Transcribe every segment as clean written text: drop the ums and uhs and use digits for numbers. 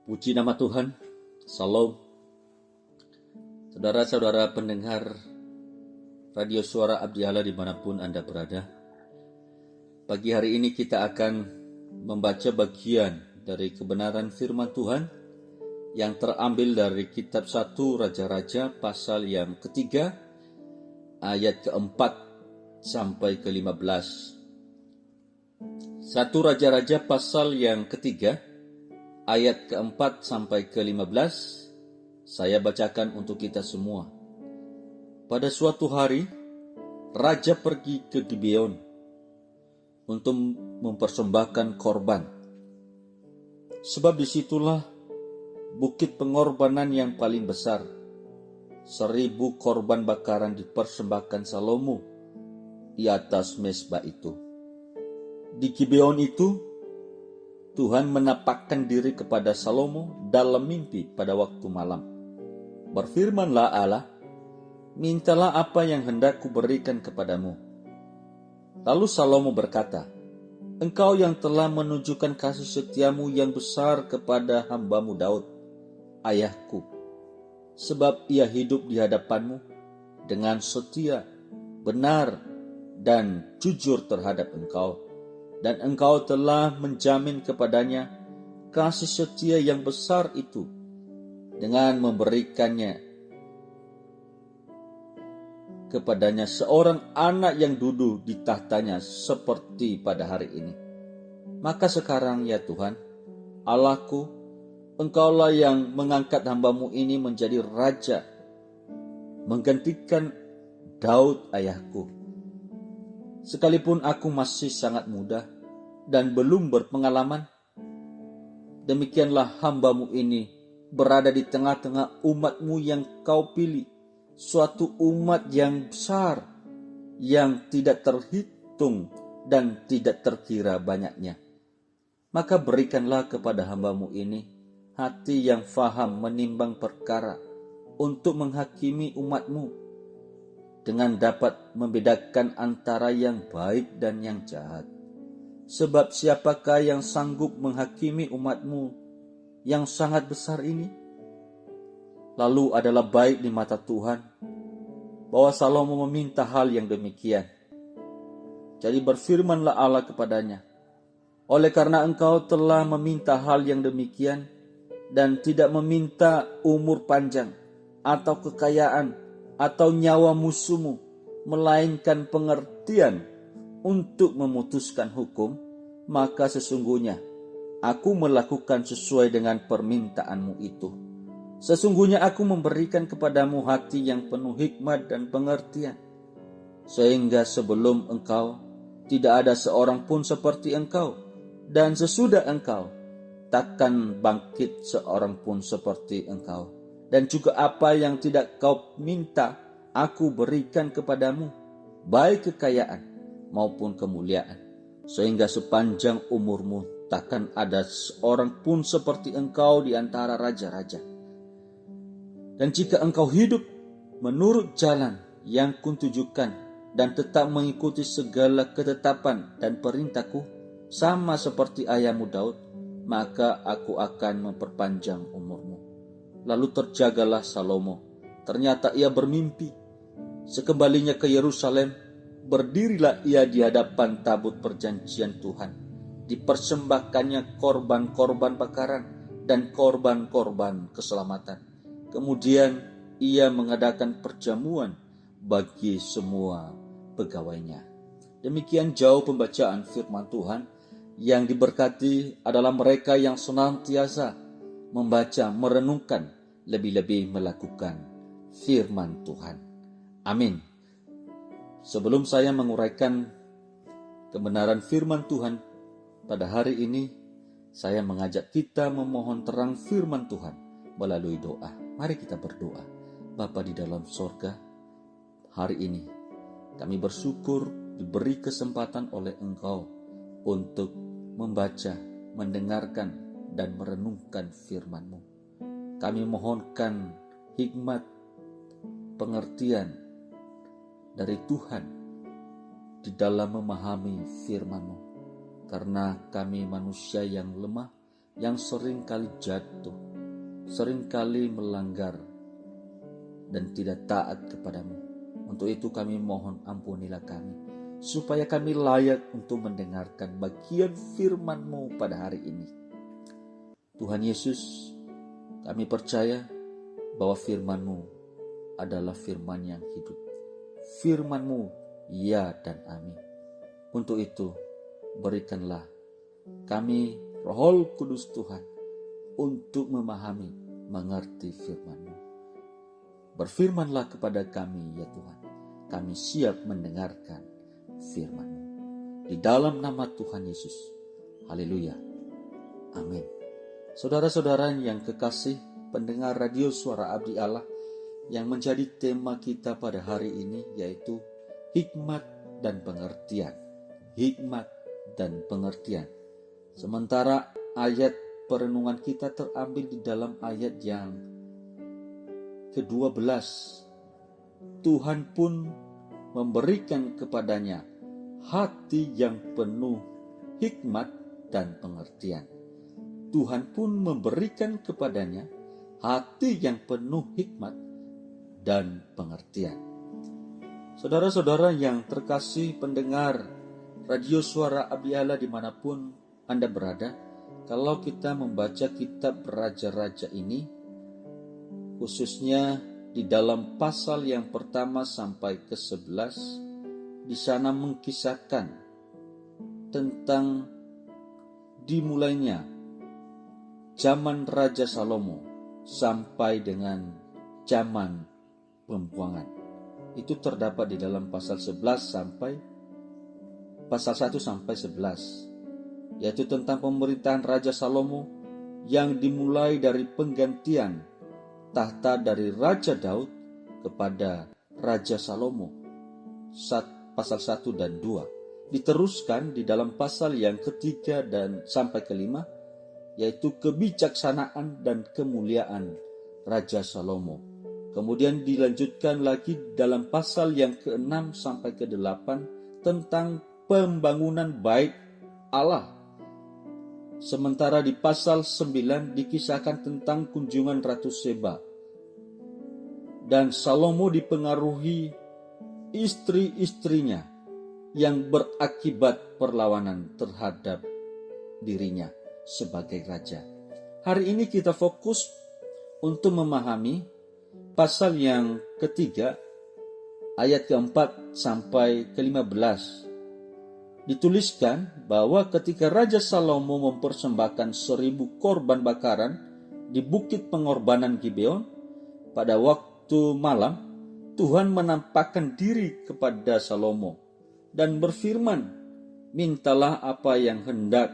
Puji nama Tuhan. Salam. Saudara-saudara pendengar Radio Suara Abdi Allah dimanapun Anda berada. Pagi hari ini kita akan membaca bagian dari kebenaran firman Tuhan yang terambil dari kitab 1 Raja-Raja pasal yang ketiga ayat keempat sampai ke-15. 1 Raja-Raja pasal yang ketiga ayat keempat sampai ke-15, saya bacakan untuk kita semua. Pada suatu hari, Raja pergi ke Gibeon untuk mempersembahkan korban. Sebab disitulah bukit pengorbanan yang paling besar. 1,000 korban bakaran dipersembahkan Salomo di atas mezbah itu. Di Gibeon itu, Tuhan menapakkan diri kepada Salomo dalam mimpi pada waktu malam. Berfirmanlah Allah, mintalah apa yang hendak kuberikan kepadamu. Lalu Salomo berkata, engkau yang telah menunjukkan kasih setiamu yang besar kepada hambamu Daud, ayahku, sebab ia hidup di hadapanmu dengan setia, benar, dan jujur terhadap engkau. Dan engkau telah menjamin kepadanya kasih setia yang besar itu dengan memberikannya kepadanya seorang anak yang duduk di tahtanya seperti pada hari ini. Maka sekarang ya Tuhan, Allahku, engkaulah yang mengangkat hambamu ini menjadi raja, menggantikan Daud ayahku. Sekalipun aku masih sangat muda dan belum berpengalaman, demikianlah hambamu ini berada di tengah-tengah umatmu yang kau pilih, suatu umat yang besar, yang tidak terhitung dan tidak terkira banyaknya. Maka berikanlah kepada hambamu ini hati yang faham menimbang perkara untuk menghakimi umatmu, dengan dapat membedakan antara yang baik dan yang jahat. Sebab siapakah yang sanggup menghakimi umatmu yang sangat besar ini? Lalu adalah baik di mata Tuhan bahwa Salomo meminta hal yang demikian. Jadi berfirmanlah Allah kepadanya, oleh karena engkau telah meminta hal yang demikian dan tidak meminta umur panjang atau kekayaan atau nyawa musuhmu, melainkan pengertian untuk memutuskan hukum, maka sesungguhnya aku melakukan sesuai dengan permintaanmu itu. Sesungguhnya aku memberikan kepadamu hati yang penuh hikmat dan pengertian, sehingga sebelum engkau tidak ada seorang pun seperti engkau, dan sesudah engkau takkan bangkit seorang pun seperti engkau. Dan juga apa yang tidak kau minta, aku berikan kepadamu, baik kekayaan maupun kemuliaan, sehingga sepanjang umurmu takkan ada seorang pun seperti engkau di antara raja-raja. Dan jika engkau hidup menurut jalan yang kutujukan dan tetap mengikuti segala ketetapan dan perintahku, sama seperti ayahmu Daud, maka aku akan memperpanjang umurmu. Lalu terjagalah Salomo. Ternyata ia bermimpi. Sekembalinya ke Yerusalem, berdirilah ia di hadapan tabut perjanjian Tuhan. Dipersembahkannya korban-korban bakaran dan korban-korban keselamatan. Kemudian ia mengadakan perjamuan bagi semua pegawainya. Demikian jauh pembacaan firman Tuhan. Yang diberkati adalah mereka yang senantiasa membaca, merenungkan, lebih-lebih melakukan firman Tuhan. Amin. Sebelum saya menguraikan kebenaran firman Tuhan pada hari ini, saya mengajak kita memohon terang firman Tuhan melalui doa. Mari kita berdoa. Bapa di dalam sorga, hari ini kami bersyukur diberi kesempatan oleh Engkau untuk membaca, mendengarkan, dan merenungkan firman-Mu. Kami mohonkan hikmat, pengertian dari Tuhan di dalam memahami firman-Mu. Karena kami manusia yang lemah, yang seringkali jatuh, seringkali melanggar, dan tidak taat kepadamu. Untuk itu kami mohon ampunilah kami, supaya kami layak untuk mendengarkan bagian firman-Mu pada hari ini. Tuhan Yesus, kami percaya bahwa firman-Mu adalah firman yang hidup. Firman-Mu ya dan amin. Untuk itu, berikanlah kami Roh Kudus Tuhan untuk memahami, mengerti firman-Mu. Berfirmanlah kepada kami ya Tuhan. Kami siap mendengarkan firman-Mu. Di dalam nama Tuhan Yesus. Haleluya. Amin. Saudara-saudara yang kekasih, pendengar radio Suara Abdi Allah, yang menjadi tema kita pada hari ini yaitu hikmat dan pengertian. Hikmat dan pengertian. Sementara ayat perenungan kita terambil di dalam ayat yang ke-12. Tuhan pun memberikan kepadanya hati yang penuh hikmat dan pengertian. Tuhan pun memberikan kepadanya hati yang penuh hikmat dan pengertian. Saudara-saudara yang terkasih pendengar radio Suara Abdi Allah dimanapun Anda berada, kalau kita membaca kitab Raja-Raja ini, khususnya di dalam pasal yang pertama sampai ke-11, di sana mengkisahkan tentang dimulainya zaman Raja Salomo sampai dengan zaman pembuangan. Itu terdapat di dalam pasal 11 sampai pasal 1 sampai 11, yaitu tentang pemerintahan Raja Salomo yang dimulai dari penggantian tahta dari Raja Daud kepada Raja Salomo. Pasal 1 dan 2 diteruskan di dalam pasal yang ketiga dan sampai kelima, yaitu kebijaksanaan dan kemuliaan Raja Salomo. Kemudian dilanjutkan lagi dalam pasal yang ke-6 sampai ke-8 tentang pembangunan bait Allah. Sementara di pasal 9 dikisahkan tentang kunjungan Ratu Seba. Dan Salomo dipengaruhi istri-istrinya yang berakibat perlawanan terhadap dirinya sebagai raja. Hari ini kita fokus untuk memahami pasal yang ketiga, ayat ke-4 sampai ke-15. Dituliskan bahwa ketika Raja Salomo mempersembahkan 1000 korban bakaran di bukit pengorbanan Gibeon, pada waktu malam Tuhan menampakkan diri kepada Salomo dan berfirman, "Mintalah apa yang hendak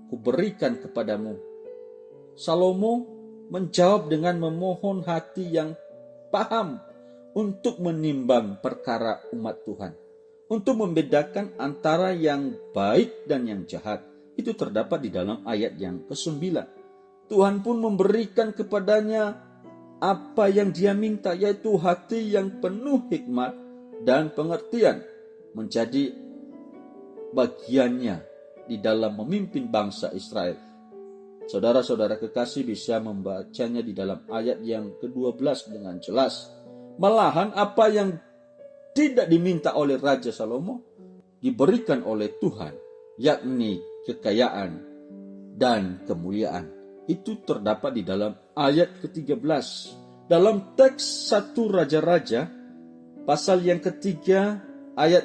kuberikan kepadamu." Salomo menjawab dengan memohon hati yang paham untuk menimbang perkara umat Tuhan, untuk membedakan antara yang baik dan yang jahat. Itu terdapat di dalam ayat yang ke-9. Tuhan pun memberikan kepadanya apa yang dia minta, yaitu hati yang penuh hikmat dan pengertian, menjadi bagiannya di dalam memimpin bangsa Israel. Saudara-saudara kekasih bisa membacanya di dalam ayat yang ke-12 dengan jelas. Malahan apa yang tidak diminta oleh Raja Salomo diberikan oleh Tuhan, yakni kekayaan dan kemuliaan. Itu terdapat di dalam ayat ke-13. Dalam teks 1 Raja-Raja, pasal yang ketiga, ayat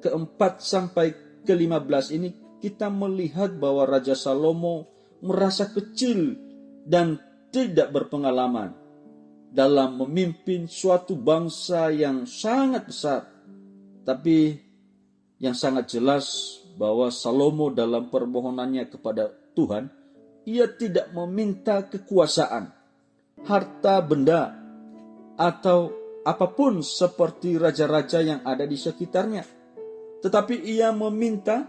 ke-4 sampai ke-15 ini, kita melihat bahwa Raja Salomo merasa kecil dan tidak berpengalaman dalam memimpin suatu bangsa yang sangat besar. Tapi yang sangat jelas bahwa Salomo dalam permohonannya kepada Tuhan, ia tidak meminta kekuasaan, harta benda, atau apapun seperti raja-raja yang ada di sekitarnya. Tetapi ia meminta,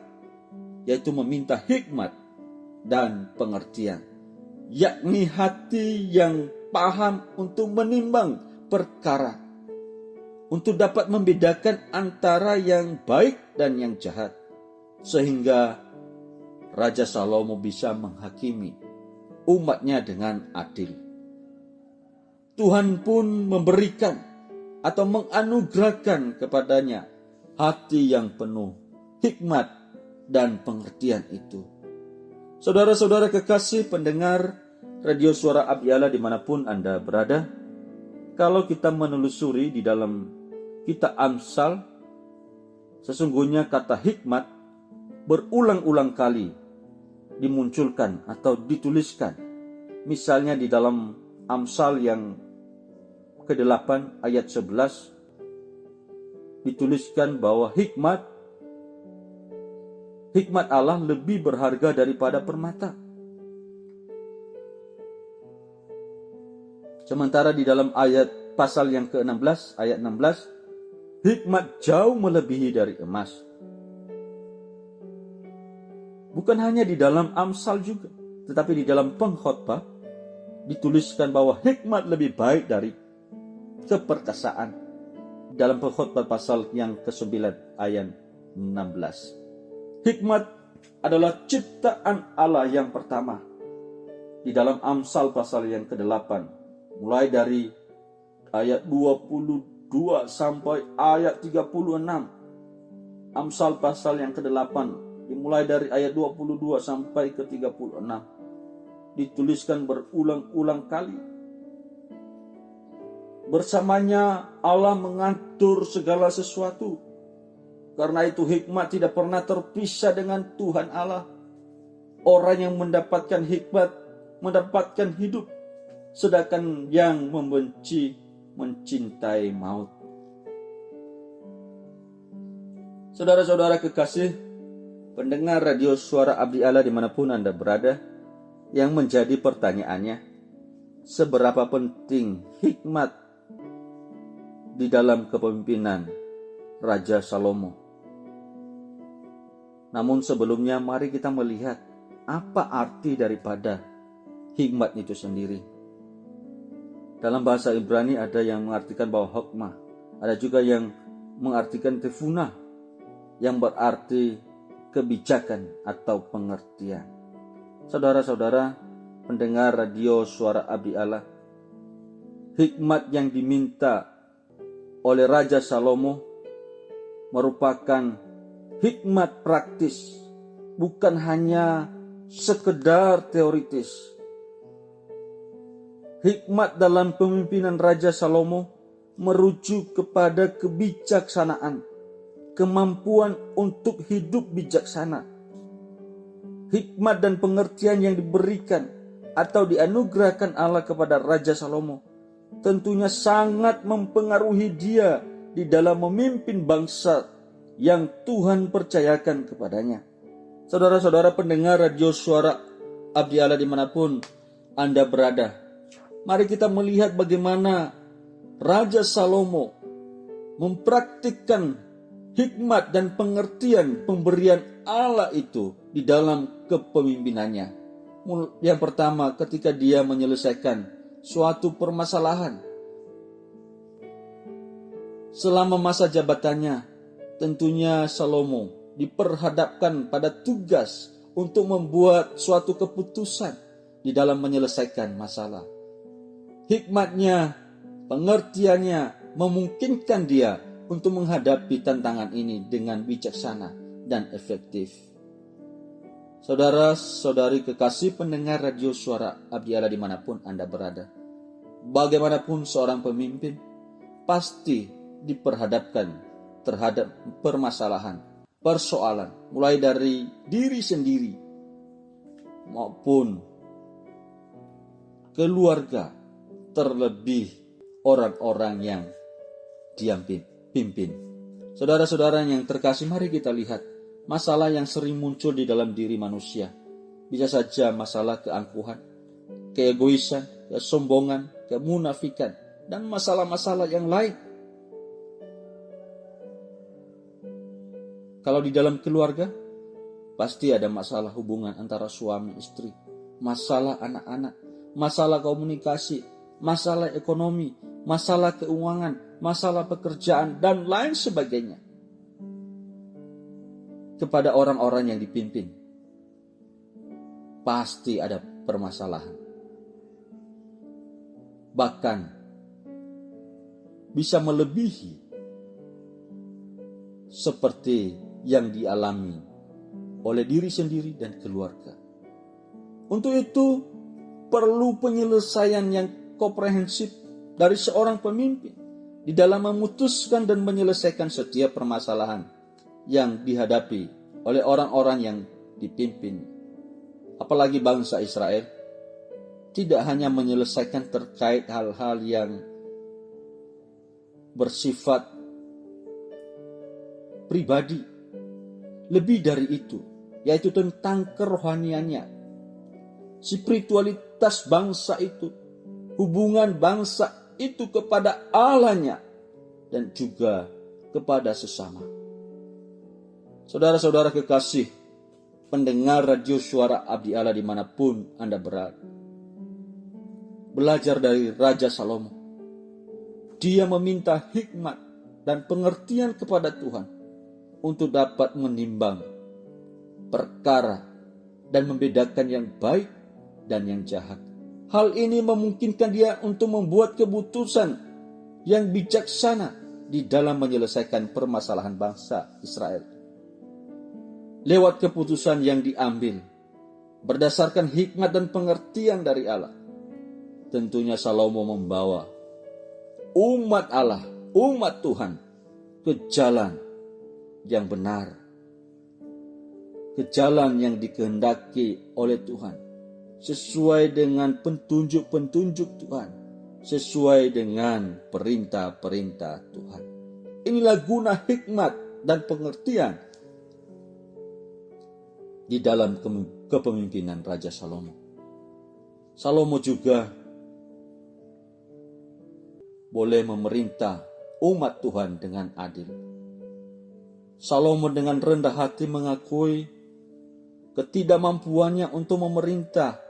yaitu meminta hikmat dan pengertian, yakni hati yang paham untuk menimbang perkara, untuk dapat membedakan antara yang baik dan yang jahat, sehingga Raja Salomo bisa menghakimi umatnya dengan adil. Tuhan pun memberikan atau menganugerahkan kepadanya hati yang penuh hikmat dan pengertian itu. Saudara-saudara kekasih pendengar Radio Suara Abdi Allah dimanapun Anda berada, kalau kita menelusuri di dalam kitab Amsal, sesungguhnya kata hikmat berulang-ulang kali dimunculkan atau dituliskan. Misalnya di dalam Amsal yang ke-8 ayat 11 dituliskan bahwa hikmat Allah lebih berharga daripada permata. Sementara di dalam ayat pasal yang ke-16 ayat 16, hikmat jauh melebihi dari emas. Bukan hanya di dalam Amsal juga, tetapi di dalam Pengkhotbah dituliskan bahwa hikmat lebih baik dari keperkasaan. Dalam Pengkhotbah pasal yang ke-9 ayat 16. Hikmat adalah ciptaan Allah yang pertama. Di dalam Amsal pasal yang ke-8, mulai dari ayat 22 sampai ayat 36. Amsal pasal yang ke-8 dimulai dari ayat 22 sampai ke 36. Dituliskan berulang-ulang kali. Bersamanya Allah mengatur segala sesuatu. Karena itu hikmat tidak pernah terpisah dengan Tuhan Allah. Orang yang mendapatkan hikmat mendapatkan hidup, sedangkan yang membenci mencintai maut. Saudara-saudara kekasih pendengar Radio Suara Abdi Allah dimanapun Anda berada, yang menjadi pertanyaannya, seberapa penting hikmat di dalam kepemimpinan Raja Salomo? Namun sebelumnya mari kita melihat apa arti daripada hikmat itu sendiri. Dalam bahasa Ibrani ada yang mengartikan bahwa hikmah, ada juga yang mengartikan tefunah, yang berarti kebijakan atau pengertian. Saudara-saudara pendengar Radio Suara Abdi Allah, hikmat yang diminta oleh Raja Salomo merupakan hikmat praktis, bukan hanya sekedar teoritis. Hikmat dalam pemimpinan Raja Salomo merujuk kepada kebijaksanaan, kemampuan untuk hidup bijaksana. Hikmat dan pengertian yang diberikan atau dianugerahkan Allah kepada Raja Salomo tentunya sangat mempengaruhi dia di dalam memimpin bangsa yang Tuhan percayakan kepadanya. Saudara-saudara pendengar Radio Suara Abdi Allah dimanapun Anda berada, mari kita melihat bagaimana Raja Salomo mempraktikkan hikmat dan pengertian pemberian Allah itu di dalam kepemimpinannya. Yang pertama, ketika dia menyelesaikan suatu permasalahan. Selama masa jabatannya, tentunya Salomo diperhadapkan pada tugas untuk membuat suatu keputusan di dalam menyelesaikan masalah. Hikmatnya, pengertiannya memungkinkan dia untuk menghadapi tantangan ini dengan bijaksana dan efektif. Saudara-saudari kekasih pendengar Radio Suara Abdi Allah dimanapun Anda berada, bagaimanapun seorang pemimpin pasti diperhadapkan terhadap permasalahan, persoalan, mulai dari diri sendiri maupun keluarga, terlebih orang-orang yang dia pimpin. Saudara-saudara yang terkasih, mari kita lihat masalah yang sering muncul di dalam diri manusia. Bisa saja masalah keangkuhan, keegoisan, kesombongan, kemunafikan, dan masalah-masalah yang lain. Kalau di dalam keluarga, pasti ada masalah hubungan antara suami istri, masalah anak-anak, masalah komunikasi, masalah ekonomi, masalah keuangan, masalah pekerjaan, dan lain sebagainya. Kepada orang-orang yang dipimpin, pasti ada permasalahan. Bahkan bisa melebihi seperti yang dialami oleh diri sendiri dan keluarga. Untuk itu perlu penyelesaian yang komprehensif dari seorang pemimpin di dalam memutuskan dan menyelesaikan setiap permasalahan yang dihadapi oleh orang-orang yang dipimpin. Apalagi bangsa Israel tidak hanya menyelesaikan terkait hal-hal yang bersifat pribadi, lebih dari itu, yaitu tentang kerohaniannya, spiritualitas bangsa itu, hubungan bangsa itu kepada Allahnya, dan juga kepada sesama. Saudara-saudara kekasih, pendengar radio suara Abdi Allah dimanapun Anda berada, belajar dari Raja Salomo. Dia meminta hikmat dan pengertian kepada Tuhan untuk dapat menimbang perkara dan membedakan yang baik dan yang jahat. Hal ini memungkinkan dia untuk membuat keputusan yang bijaksana di dalam menyelesaikan permasalahan bangsa Israel. Lewat keputusan yang diambil berdasarkan hikmat dan pengertian dari Allah, tentunya Salomo membawa umat Allah, umat Tuhan ke jalan yang benar, ke jalan yang dikehendaki oleh Tuhan, sesuai dengan petunjuk-petunjuk Tuhan, sesuai dengan perintah-perintah Tuhan. Inilah guna hikmat dan pengertian di dalam kepemimpinan Raja Salomo. Salomo juga boleh memerintah umat Tuhan dengan adil. Salomo dengan rendah hati mengakui ketidakmampuannya untuk memerintah.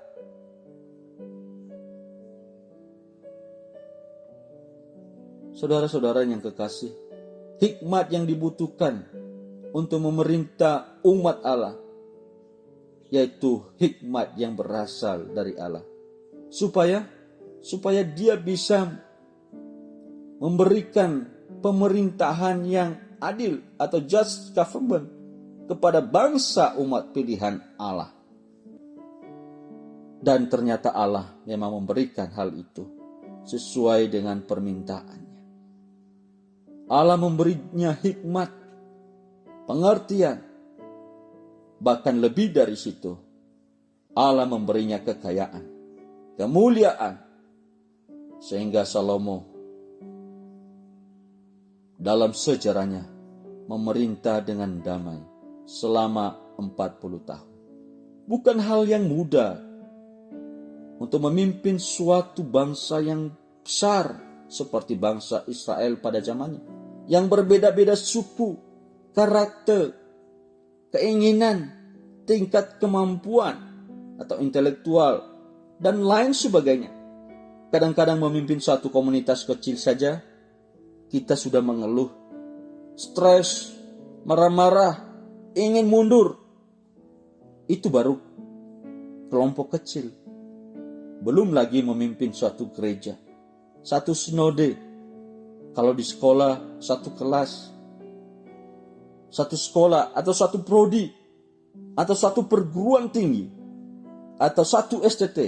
Saudara-saudara yang kekasih, hikmat yang dibutuhkan untuk memerintah umat Allah, yaitu hikmat yang berasal dari Allah, supaya dia bisa memberikan pemerintahan yang adil atau just government kepada bangsa umat pilihan Allah. Dan ternyata Allah memang memberikan hal itu sesuai dengan permintaannya. Allah memberinya hikmat, pengertian, bahkan lebih dari situ, Allah memberinya kekayaan, kemuliaan, sehingga Salomo dalam sejarahnya memerintah dengan damai selama 40 tahun. Bukan hal yang mudah untuk memimpin suatu bangsa yang besar seperti bangsa Israel pada zamannya, yang berbeda-beda suku, karakter, keinginan, tingkat kemampuan atau intelektual, dan lain sebagainya. Kadang-kadang memimpin suatu komunitas kecil saja, kita sudah mengeluh, stres, marah-marah, ingin mundur. Itu baru kelompok kecil. Belum lagi memimpin suatu gereja, satu sinode. Kalau di sekolah, satu kelas, satu sekolah, atau satu prodi, atau satu perguruan tinggi, atau satu STT.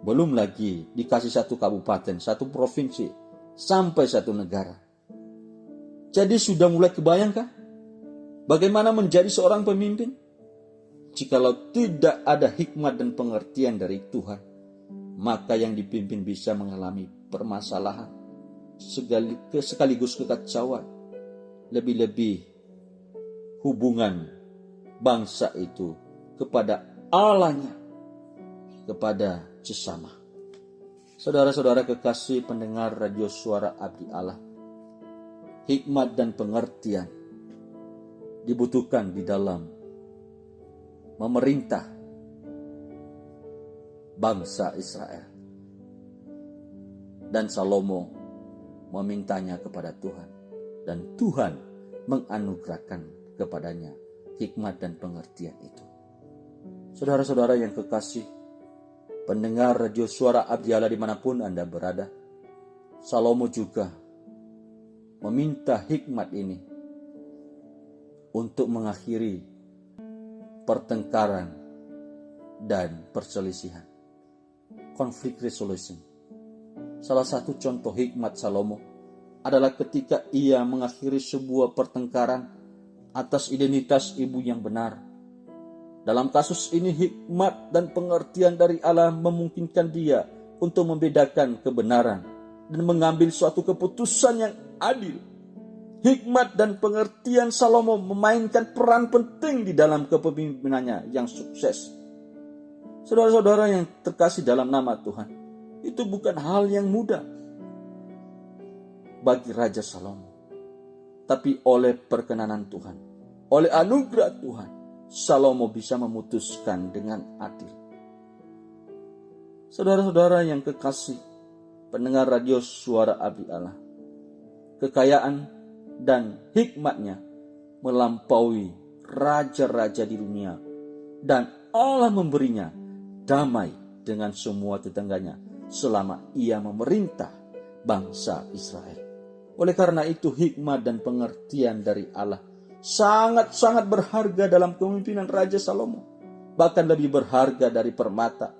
Belum lagi dikasih satu kabupaten, satu provinsi, sampai satu negara. Jadi sudah mulai kebayangkah bagaimana menjadi seorang pemimpin? Jikalau tidak ada hikmat dan pengertian dari Tuhan, maka yang dipimpin bisa mengalami permasalahan, sekaligus kekacauan, lebih-lebih hubungan bangsa itu kepada Allahnya, kepada sesama. Saudara-saudara kekasih pendengar radio suara Abdi Allah, hikmat dan pengertian dibutuhkan di dalam memerintah bangsa Israel. Dan Salomo memintanya kepada Tuhan, dan Tuhan menganugerahkan kepadanya hikmat dan pengertian itu. Saudara-saudara yang kekasih, pendengar radio suara Abdi Allah dimanapun Anda berada, Salomo juga meminta hikmat ini untuk mengakhiri pertengkaran dan perselisihan. Conflict resolution. Salah satu contoh hikmat Salomo adalah ketika ia mengakhiri sebuah pertengkaran atas identitas ibu yang benar. Dalam kasus ini hikmat dan pengertian dari Allah memungkinkan dia untuk membedakan kebenaran dan mengambil suatu keputusan yang adil. Hikmat dan pengertian Salomo memainkan peran penting di dalam kepemimpinannya yang sukses. Saudara-saudara yang terkasih dalam nama Tuhan, itu bukan hal yang mudah bagi Raja Salomo. Tapi oleh perkenanan Tuhan, oleh anugerah Tuhan, Salomo bisa memutuskan dengan adil. Saudara-saudara yang kekasih, pendengar radio suara Abdi Allah, kekayaan dan hikmatnya melampaui raja-raja di dunia, dan Allah memberinya damai dengan semua tetangganya selama ia memerintah bangsa Israel. Oleh karena itu hikmat dan pengertian dari Allah sangat-sangat berharga dalam kepemimpinan Raja Salomo. Bahkan lebih berharga dari permata,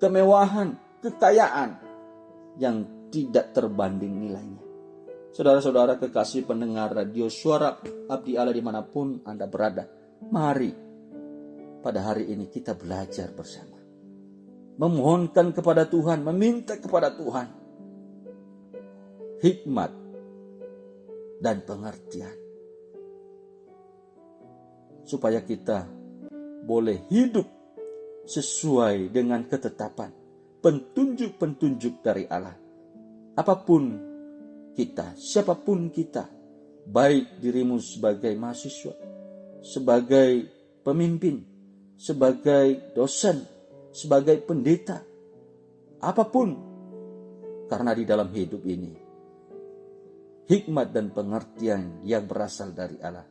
kemewahan, kekayaan yang tidak terbanding nilainya. Saudara-saudara kekasih pendengar radio suara Abdi Allah dimanapun Anda berada, mari pada hari ini kita belajar bersama. Memohonkan kepada Tuhan, meminta kepada Tuhan hikmat dan pengertian, supaya kita boleh hidup sesuai dengan ketetapan, petunjuk-petunjuk dari Allah. Apapun kita, siapapun kita, baik dirimu sebagai mahasiswa, sebagai pemimpin, sebagai dosen, sebagai pendeta, apapun, karena di dalam hidup ini hikmat dan pengertian yang berasal dari Allah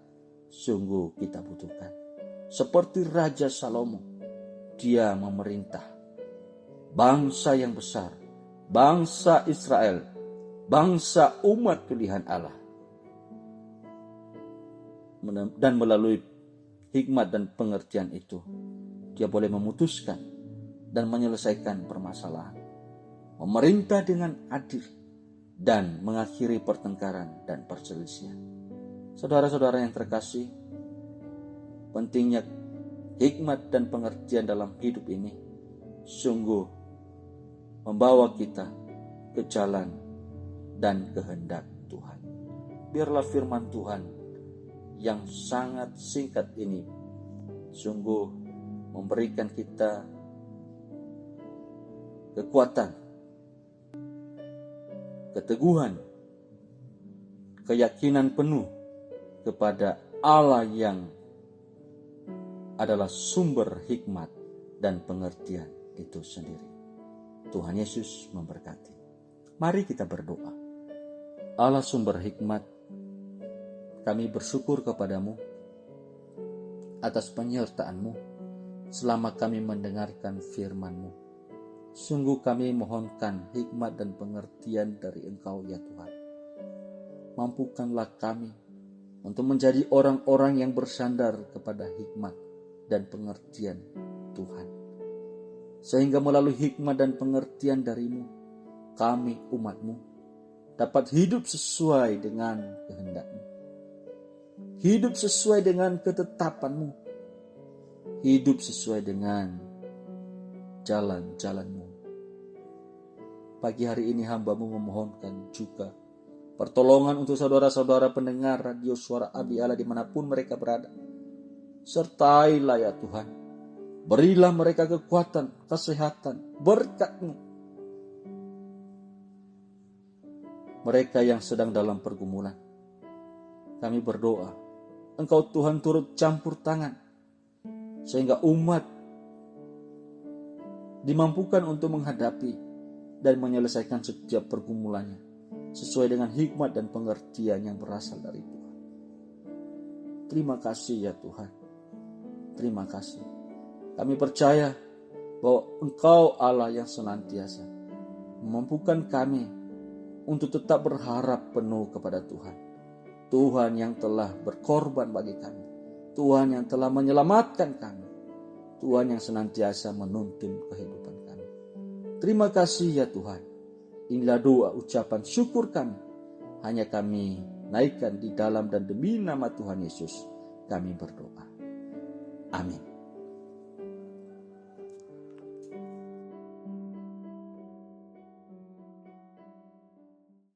sungguh kita butuhkan. Seperti Raja Salomo, dia memerintah bangsa yang besar, bangsa Israel, bangsa umat pilihan Allah, dan melalui hikmat dan pengertian itu dia boleh memutuskan dan menyelesaikan permasalahan, memerintah dengan adil, dan mengakhiri pertengkaran dan perselisihan. Saudara-saudara yang terkasih, pentingnya hikmat dan pengertian dalam hidup ini sungguh membawa kita ke jalan dan kehendak Tuhan. Biarlah firman Tuhan yang sangat singkat ini sungguh memberikan kita kekuatan, keteguhan, keyakinan penuh kepada Allah yang adalah sumber hikmat dan pengertian itu sendiri. Tuhan Yesus memberkati. Mari kita berdoa. Allah sumber hikmat, kami bersyukur kepadamu atas penyertaan-Mu selama kami mendengarkan firman-Mu. Sungguh kami mohonkan hikmat dan pengertian dari Engkau ya Tuhan. Mampukanlah kami untuk menjadi orang-orang yang bersandar kepada hikmat dan pengertian Tuhan. Sehingga melalui hikmat dan pengertian dari-Mu, kami umat-Mu dapat hidup sesuai dengan kehendak-Mu. Hidup sesuai dengan ketetapan-Mu. Hidup sesuai dengan jalan-jalan-Mu. Pagi hari ini hamba-Mu memohonkan juga pertolongan untuk saudara-saudara pendengar radio suara Abdi Allah dimanapun mereka berada. Sertailah ya Tuhan, berilah mereka kekuatan, kesehatan, berkat-Mu. Mereka yang sedang dalam pergumulan, kami berdoa, Engkau Tuhan turut campur tangan, sehingga umat dimampukan untuk menghadapi dan menyelesaikan setiap pergumulannya sesuai dengan hikmat dan pengertian yang berasal dari Tuhan. Terima kasih ya Tuhan. Terima kasih. Kami percaya bahwa Engkau Allah yang senantiasa memampukan kami untuk tetap berharap penuh kepada Tuhan. Tuhan yang telah berkorban bagi kami. Tuhan yang telah menyelamatkan kami. Tuhan yang senantiasa menuntun kehidupan kami. Terima kasih ya Tuhan. Inilah doa ucapan syukur kami. Hanya kami naikkan di dalam dan demi nama Tuhan Yesus kami berdoa. Amin.